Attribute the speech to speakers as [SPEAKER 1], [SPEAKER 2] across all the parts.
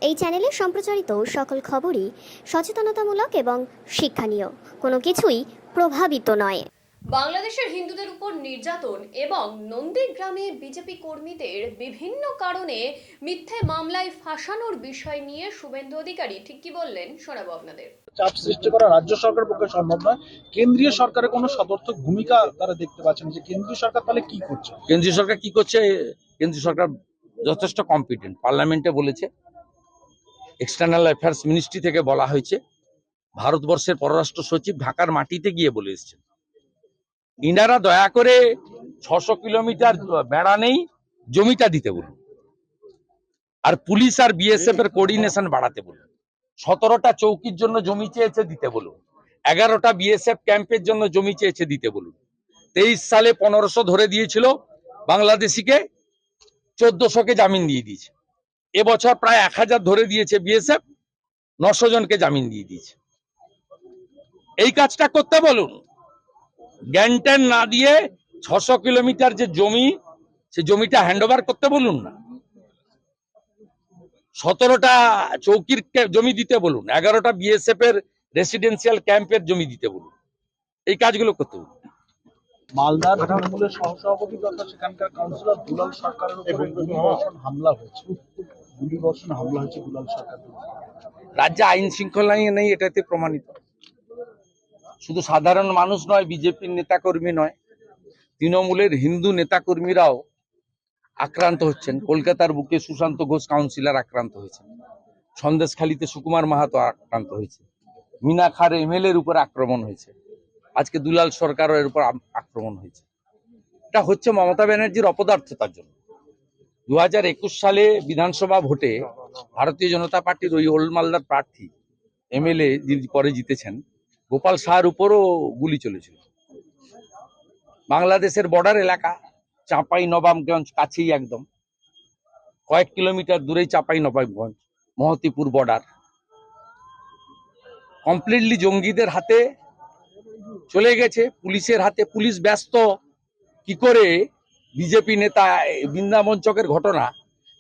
[SPEAKER 1] এই চ্যানেলে সম্প্রচারিত সকল খবরই সচেতনতামূলক এবং শিক্ষণীয়, কোনো কিছুই প্রভাবিত নয়।
[SPEAKER 2] বাংলাদেশের হিন্দুদের উপর নির্যাতন এবং নন্দীগ্রামে বিজেপি কর্মীদের বিভিন্ন কারণে মিথ্যে মামলায় ফাঁসানোর বিষয় নিয়ে শুভেন্দু অধিকারী ঠিক কি বললেন শোনাবো আপনাদের।
[SPEAKER 3] চাপ সৃষ্টি করা রাজ্য সরকারের পক্ষে সম্ভব নয়। কেন্দ্রীয় সরকারের কোনো সদর্থক ভূমিকা তারা দেখতে পাচ্ছেন যে কেন্দ্রীয় সরকার তাহলে কি করছে।
[SPEAKER 4] কেন্দ্রীয় সরকার কি করছে? কেন্দ্রীয় সরকার যথেষ্ট কম্পিটেন্ট। পার্লামেন্টে বলেছে, এক্সটার্নাল অ্যাফেয়ার্স মিনিস্ট্রি থেকে বলা হয়েছে, ভারতবর্ষের পররাষ্ট্র সচিব ঢাকার মাটিতে গিয়ে বলে এসেছেন, ইনারা দয়া করে 600 কিলোমিটার বেড়া নেই জমিটা দিতে বলুন, আর পুলিশ আর বিএসএফ এর কোঅর্ডিনেশন বাড়াতে বলুন। 17টা চৌকির জন্য জমি চেয়েছে দিতে বলুন, 11টা বিএসএফ ক্যাম্পের জন্য জমি চেয়েছে দিতে বলুন। 23 সালে 1500 ধরে দিয়েছিল বাংলাদেশিকে, 1400কে জামিন দিয়ে দিয়েছে। এবছর প্রায় 1000 ধরে দিয়েছে বিএসএফ, 900 জনকে জামিন দিয়ে দিয়েছে। এই কাজটা করতে বলুন। জ্ঞান না দিয়ে 600 কিলোমিটার যে জমি, সে জমিটা হ্যান্ডওভার করতে বলুন না। 17টা চৌকির জমি দিতে বলুন, 11টা বিএসএফ এর রেসিডেন্সিয়াল ক্যাম্পের জমি দিতে বলুন। এই কাজগুলো করতে বলুন।
[SPEAKER 3] মালদার তৃণমূলের সহসভাপতি তথা সেখানকার কাউন্সিলর দুলাল সরকারের উপর গুলিবর্ষণ হামলা হয়েছে। দুলাল সরকার।
[SPEAKER 4] রাজ্যে আইন শৃঙ্খলা নেই, এটাতে প্রমাণিত। শুধু সাধারণ মানুষ নয়, বিজেপির নেতাকর্মী নয়, তৃণমূলের হিন্দু নেতাকর্মীরাও আক্রান্ত হচ্ছেন। কলকাতার বুকে সুশান্ত ঘোষ কাউন্সিলর আক্রান্ত হয়েছেন, সন্দেশখালীতে সুকুমার মাহাতো আক্রান্ত হয়েছে, মিনাখার এমএলএর উপর আক্রমণ হয়েছে, আজকে দুলাল সরকারের উপর আক্রমণ হয়েছে। এটা হচ্ছে মমতা ব্যানার্জির অপদার্থতার জন্য। 2021 সালে বিধানসভা ভোটে ভারতীয় জনতা পার্টির ওই ওল্ড মালদার প্রার্থী এমএলএ যিনি পরে জিতেছেন, গোপাল সাহার উপরও গুলি চলেছিল। বাংলাদেশের বর্ডার এলাকা, চাঁপাই নবাবগঞ্জ কাছেই, একদম কয়েক কিলোমিটার দূরেই চাঁপাই নবাবগঞ্জ, মহতিপুর বর্ডার কমপ্লিটলি জঙ্গিদের হাতে চলে গেছে, পুলিশের হাতে। পুলিশ ব্যস্ত কি করে বিজেপি নেতা বৃন্দাবন চকের ঘটনা,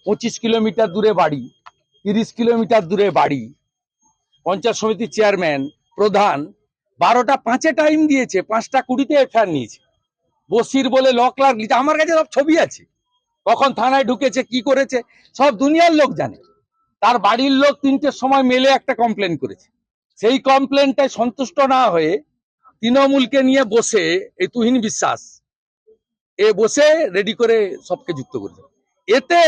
[SPEAKER 4] 25 কিলোমিটার দূরে বাড়ি, 30 কিলোমিটার দূরে বাড়ি, পঞ্চায়েত সমিতির চেয়ারম্যান প্রধান 12টা 5-এ টাইম দিয়েছে, 5টা 20-তে এফআইআর নিয়েছে। বসির বলে ল ক্লার্ক লিখে, আমার কাছে সব ছবি আছে, কখন থানায় ঢুকেছে, কি করেছে, সব দুনিয়ার লোক জানে। তার বাড়ির লোক 3টের সময় মেলে একটা কমপ্লেন করেছে। সেই কমপ্লেনটাই সন্তুষ্ট না হয়ে তৃণমূলকে নিয়ে বসে, এই তুহিন বিশ্বাস বসে রেডি করে সবকে যুক্ত করেছে। এতে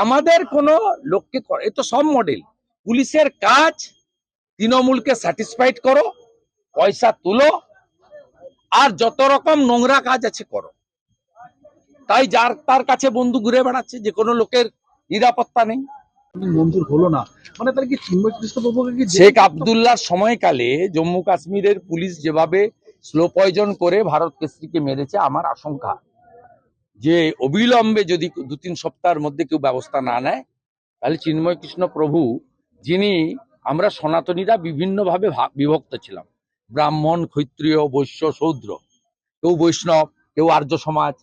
[SPEAKER 4] আমাদের কোনো লোককে, এ তো সব মডেল। পুলিশের কাজ তৃণমূলকে স্যাটিসফাইড করো, পয়সা তুলো, আর যত রকম নোংরা কাজ আছে করো। তাই যার তার কাছে বন্দুক ঘুরে বেড়াচ্ছে, যে কোনো লোকের নিরাপত্তা নেই।
[SPEAKER 3] মঞ্জুর হলো না মানে তাহলে কি চিন্ময় কৃষ্ণবাবুকে কি
[SPEAKER 4] শেখ আবদুল্লাহর সময়কালে জম্মু কাশ্মীরের পুলিশ যেভাবে স্লো পয়জন করে ভারত কেশরীকে মেরেছে, আমার আশঙ্কা যে অবিলম্বে যদি 2-3 সপ্তাহের মধ্যে কেউ ব্যবস্থা না নেয়, তাহলে চিন্ময় কৃষ্ণ প্রভু, যিনি, আমরা সনাতনীরা বিভিন্নভাবে বিভক্ত ছিলাম, ব্রাহ্মণ, ক্ষত্রিয়, বৈশ্য, শূদ্র, কেউ বৈষ্ণব, কেউ আর্য সমাজ,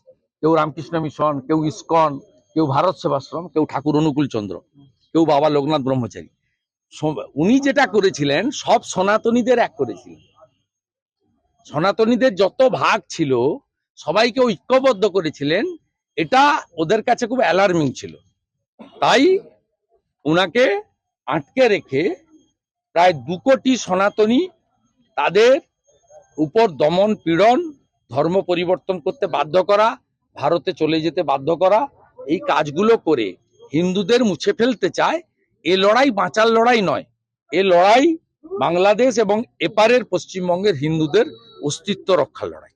[SPEAKER 4] কেউ রামকৃষ্ণ মিশন, কেউ ইস্কন, কেউ ভারত সেবাশ্রম, কেউ ঠাকুর অনুকূল চন্দ্র, কেউ বাবা লোকনাথ ব্রহ্মচারী। উনি যেটা করেছিলেন, সব সনাতনীদের এক করেছিলেন। সনাতনীদের যত ভাগ ছিল সবাইকে ঐক্যবদ্ধ করেছিলেন। এটা ওদের কাছে খুব অ্যালার্মিং ছিল। তাই উনাকে আটকে রেখে প্রায় 2 কোটি সনাতনী, তাদের উপর দমন পীড়ন, ধর্ম পরিবর্তন করতে বাধ্য করা, ভারতে চলে যেতে বাধ্য করা, এই কাজগুলো করে হিন্দুদের মুছে ফেলতে চায়। এ লড়াই বাঁচার লড়াই নয়, এ লড়াই বাংলাদেশ এবং এপারের পশ্চিমবঙ্গের হিন্দুদের অস্তিত্ব রক্ষার লড়াই।